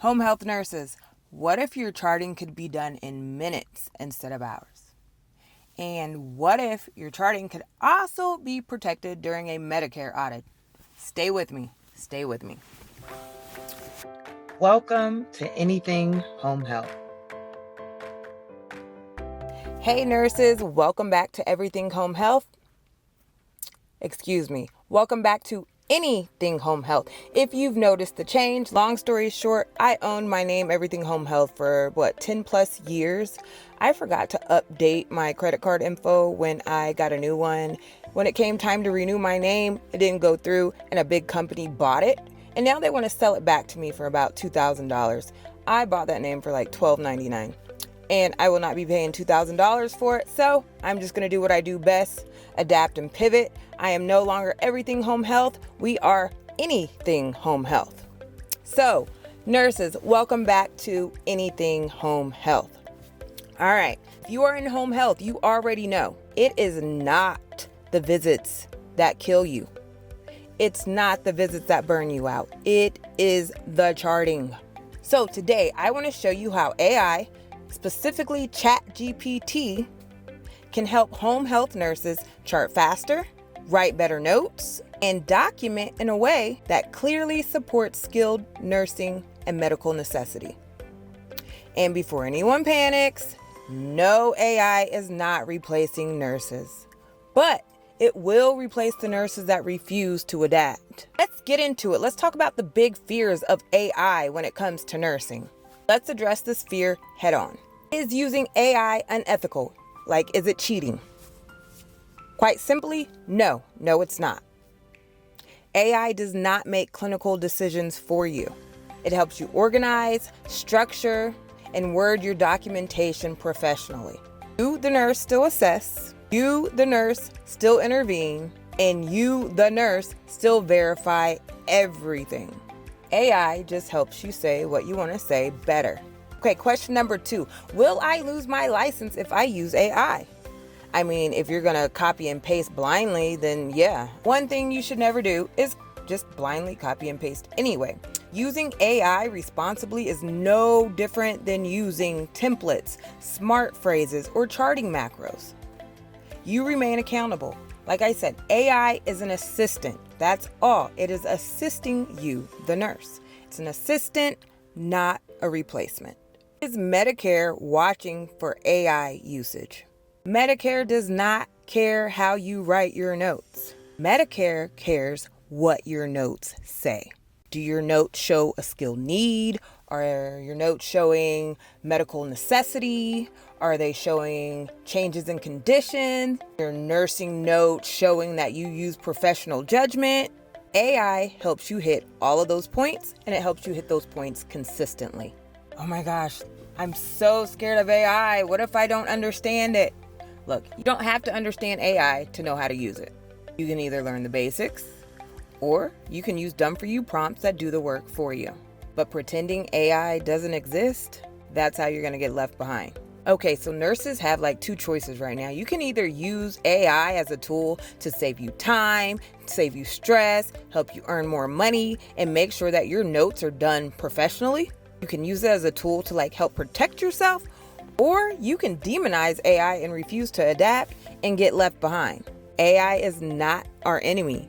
Home health nurses, what if your charting could be done in minutes instead of hours? And what if your charting could also be protected during a Medicare audit? Stay with me. Stay with me. Welcome to Anything Home Health. Hey nurses, welcome back to Everything Home Health. Welcome back to Anything Home Health. If you've noticed the change, long story short, I owned my name Everything Home Health for 10 plus years. I forgot to update my credit card info when I got a new one. When it came time to renew my name, it didn't go through and a big company bought it. And now they want to sell it back to me for about $2,000. I bought that name for like $12.99. And I will not be paying $2,000 for it. So I'm just going to do what I do best, adapt and pivot. I am no longer Everything Home Health. We are Anything Home Health. So nurses, welcome back to Anything Home Health. All right. If you are in home health, you already know it is not the visits that kill you. It's not the visits that burn you out. It is the charting. So today I want to show you how AI, specifically ChatGPT, can help home health nurses chart faster, write better notes, and document in a way that clearly supports skilled nursing and medical necessity. And before anyone panics, no, AI is not replacing nurses, but it will replace the nurses that refuse to adapt. Let's get into it. Let's talk about the big fears of AI when it comes to nursing. Let's address this fear head on. Is using AI unethical? Like, is it cheating? Quite simply, no, it's not. AI does not make clinical decisions for you. It helps you organize, structure, and word your documentation professionally. You, the nurse, still assess. You, the nurse, still intervene. And you, the nurse, still verify everything. AI just helps you say what you want to say better. Okay, question number 2. Will I lose my license if I use AI? I mean, if you're going to copy and paste blindly, then yeah. One thing you should never do is just blindly copy and paste anyway. Using AI responsibly is no different than using templates, smart phrases, or charting macros. You remain accountable. Like I said, AI is an assistant. That's all. It is assisting you, the nurse. It's an assistant, not a replacement. Is Medicare watching for AI usage? Medicare does not care how you write your notes. Medicare cares what your notes say. Do your notes show a skill need? Are your notes showing medical necessity? Are they showing changes in condition? Your nursing notes showing that you use professional judgment? AI helps you hit all of those points, and it helps you hit those points consistently. Oh my gosh, I'm so scared of AI. What if I don't understand it? Look, you don't have to understand AI to know how to use it. You can either learn the basics, or you can use done-for-you prompts that do the work for you. But pretending AI doesn't exist, that's how you're going to get left behind. Okay, so nurses have like 2 choices right now. You can either use AI as a tool to save you time, save you stress, help you earn more money, and make sure that your notes are done professionally. You can use it as a tool to help protect yourself, or you can demonize AI and refuse to adapt and get left behind. AI is not our enemy.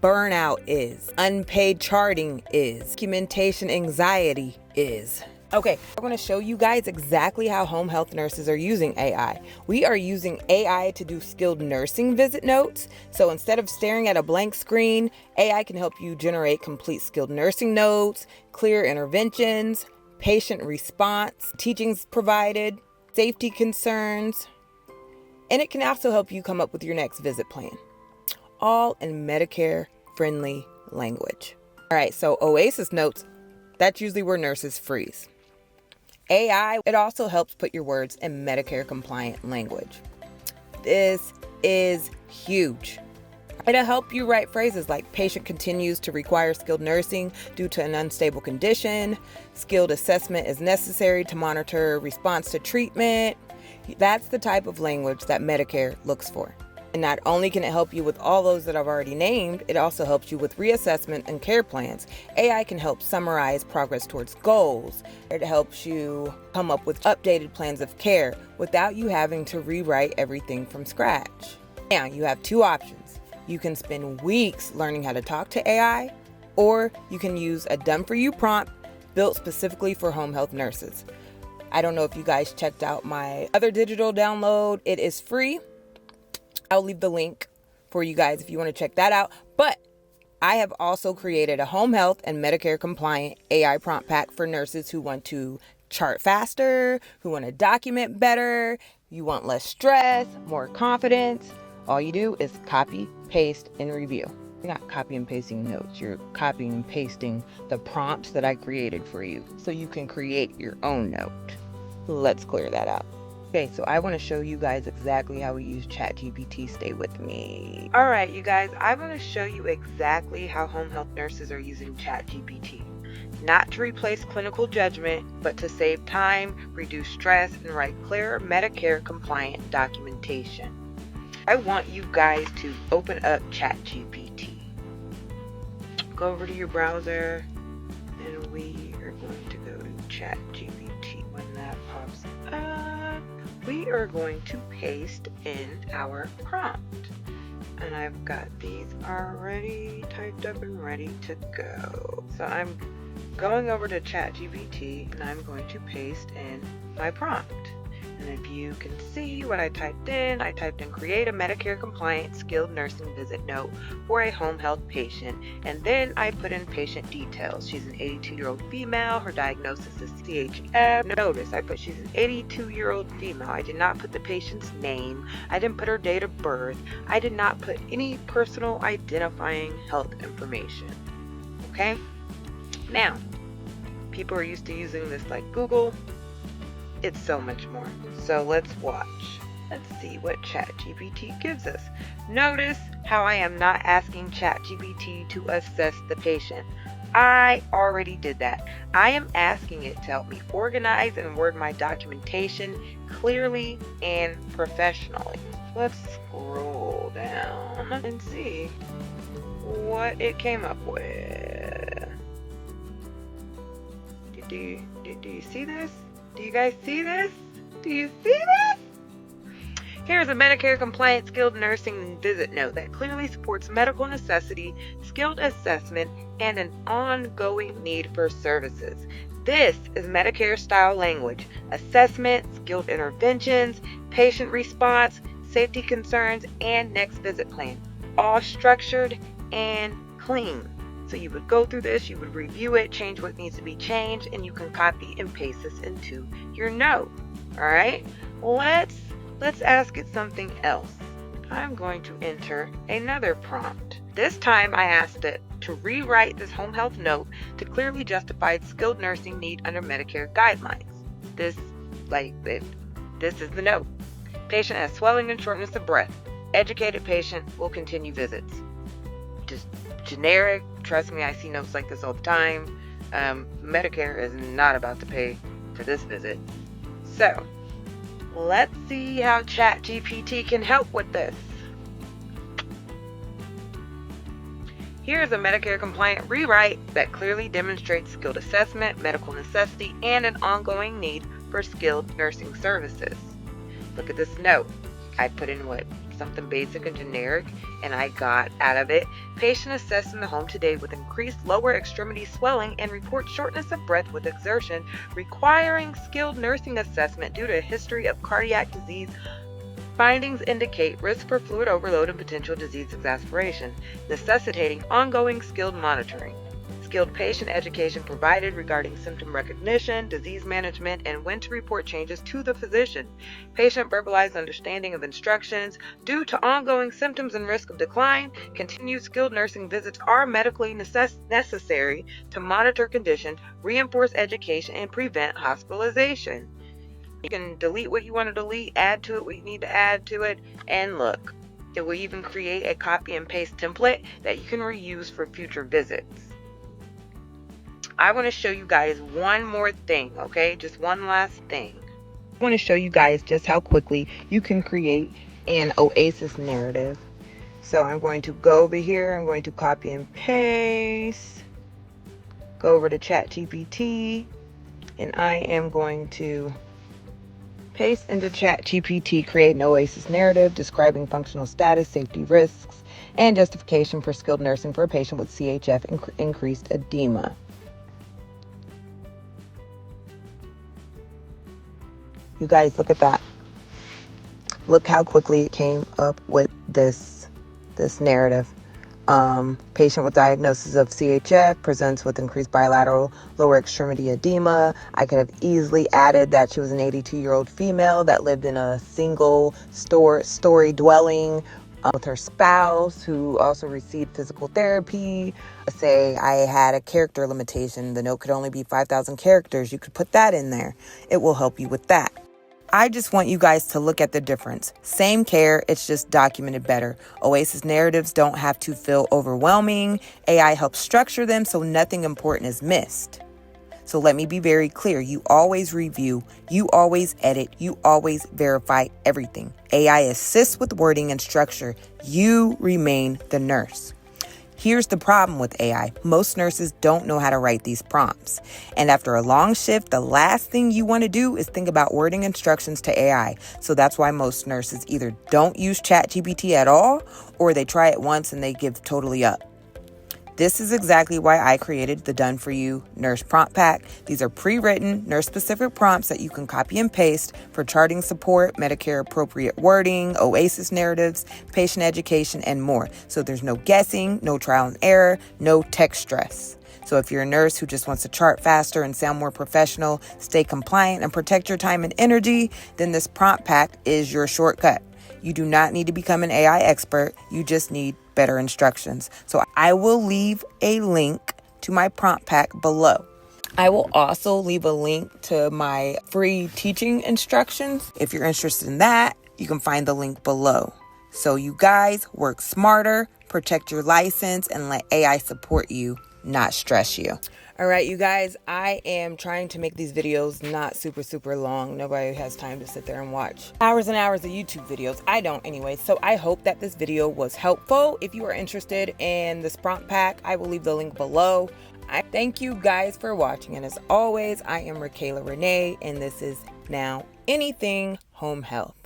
Burnout is. Unpaid charting is. Documentation anxiety is. Okay, I want to show you guys exactly how home health nurses are using AI. We are using AI to do skilled nursing visit notes. So instead of staring at a blank screen, AI can help you generate complete skilled nursing notes, clear interventions, patient response, teachings provided, safety concerns, and it can also help you come up with your next visit plan, all in Medicare-friendly language. All right, so Oasis notes, that's usually where nurses freeze. AI, it also helps put your words in Medicare-compliant language. This is huge. It'll help you write phrases like patient continues to require skilled nursing due to an unstable condition. Skilled assessment is necessary to monitor response to treatment. That's the type of language that Medicare looks for. And not only can it help you with all those that I've already named, it also helps you with reassessment and care plans. AI can help summarize progress towards goals. It helps you come up with updated plans of care without you having to rewrite everything from scratch. Now, you have two options. You can spend weeks learning how to talk to AI, or you can use a done-for-you prompt built specifically for home health nurses. I don't know if you guys checked out my other digital download. It is free. I'll leave the link for you guys if you want to check that out. But I have also created a home health and Medicare-compliant AI prompt pack for nurses who want to chart faster, who want to document better, you want less stress, more confidence. All you do is copy, paste, and review. You're not copy and pasting notes. You're copying and pasting the prompts that I created for you so you can create your own note. Let's clear that out. Okay, so I want to show you guys exactly how we use ChatGPT. Stay with me. All right, you guys, I want to show you exactly how home health nurses are using ChatGPT. Not to replace clinical judgment, but to save time, reduce stress, and write clearer Medicare-compliant documentation. I want you guys to open up ChatGPT. Go over to your browser, and we are going to go to ChatGPT. When that pops up, we are going to paste in our prompt. And I've got these already typed up and ready to go. So I'm going over to ChatGPT and I'm going to paste in my prompt. And if you can see what I typed in create a Medicare-compliant skilled nursing visit note for a home health patient. And then I put in patient details. She's an 82-year-old female. Her diagnosis is CHF. Notice I put she's an 82-year-old female. I did not put the patient's name. I didn't put her date of birth. I did not put any personal identifying health information. Okay? Now, people are used to using this like Google. It's so much more. So let's watch. Let's see what ChatGPT gives us. Notice how I am not asking ChatGPT to assess the patient. I already did that. I am asking it to help me organize and word my documentation clearly and professionally. Let's scroll down and see what it came up with. Do you see this? Do you guys see this? Do you see this? Here's a Medicare-compliant skilled nursing visit note that clearly supports medical necessity, skilled assessment, and an ongoing need for services. This is Medicare-style language: assessment, skilled interventions, patient response, safety concerns, and next visit plan. All structured and clean. So you would go through this, you would review it, change what needs to be changed, and you can copy and paste this into your note. All right, let's ask it something else. I'm going to enter another prompt. This time I asked it to rewrite this home health note to clearly justify its skilled nursing need under Medicare guidelines. This is the note. Patient has swelling and shortness of breath. Educated patient will continue visits. Just generic. Trust me, I see notes like this all the time. Medicare is not about to pay for this visit. So, let's see how ChatGPT can help with this. Here's a Medicare-compliant rewrite that clearly demonstrates skilled assessment, medical necessity, and an ongoing need for skilled nursing services. Look at this note. I put in something basic and generic, and I got out of it: patient assessed in the home today with increased lower extremity swelling and reports shortness of breath with exertion, requiring skilled nursing assessment due to a history of cardiac disease. Findings indicate risk for fluid overload and potential disease exacerbation, necessitating ongoing skilled monitoring. Skilled patient education provided regarding symptom recognition, disease management, and when to report changes to the physician. Patient verbalized understanding of instructions. Due to ongoing symptoms and risk of decline, continued skilled nursing visits are medically necessary to monitor condition, reinforce education, and prevent hospitalization. You can delete what you want to delete, add to it what you need to add to it, and look, it will even create a copy and paste template that you can reuse for future visits. I want to show you guys one more thing, okay? Just one last thing. I want to show you guys just how quickly you can create and Oasis Narrative. So I'm going to go over here, I'm going to copy and paste, go over to ChatGPT, and I am going to paste into ChatGPT, create an Oasis narrative describing functional status, safety risks, and justification for skilled nursing for a patient with CHF increased edema. You guys, look at that. Look how quickly it came up with this narrative. Patient with diagnosis of CHF presents with increased bilateral lower extremity edema. I could have easily added that she was an 82-year-old female that lived in a single story dwelling with her spouse, who also received physical therapy. Say I had a character limitation. The note could only be 5,000 characters. You could put that in there. It will help you with that. I just want you guys to look at the difference. Same care, it's just documented better. Oasis narratives don't have to feel overwhelming. AI helps structure them so nothing important is missed. So let me be very clear. You always review, you always edit, you always verify everything. AI assists with wording and structure. You remain the nurse. Here's the problem with AI. Most nurses don't know how to write these prompts. And after a long shift, the last thing you want to do is think about wording instructions to AI. So that's why most nurses either don't use ChatGPT at all, or they try it once and they give totally up. This is exactly why I created the Done For You Nurse Prompt Pack. These are pre-written, nurse-specific prompts that you can copy and paste for charting support, Medicare-appropriate wording, Oasis narratives, patient education, and more. So there's no guessing, no trial and error, no tech stress. So if you're a nurse who just wants to chart faster and sound more professional, stay compliant, and protect your time and energy, then this prompt pack is your shortcut. You do not need to become an AI expert. You just need better instructions. So I will leave a link to my prompt pack below. I will also leave a link to my free teaching instructions. If you're interested in that, you can find the link below. So you guys work smarter, protect your license, and let AI support you, not stress you. All right, you guys, I am trying to make these videos not super long. Nobody has time to sit there and watch hours and hours of YouTube videos. I don't anyway. So I hope that this video was helpful. If you are interested in this prompt pack, I will leave the link below. I thank you guys for watching. And as always, I am Raquela Renee, and this is Now Anything Home Health.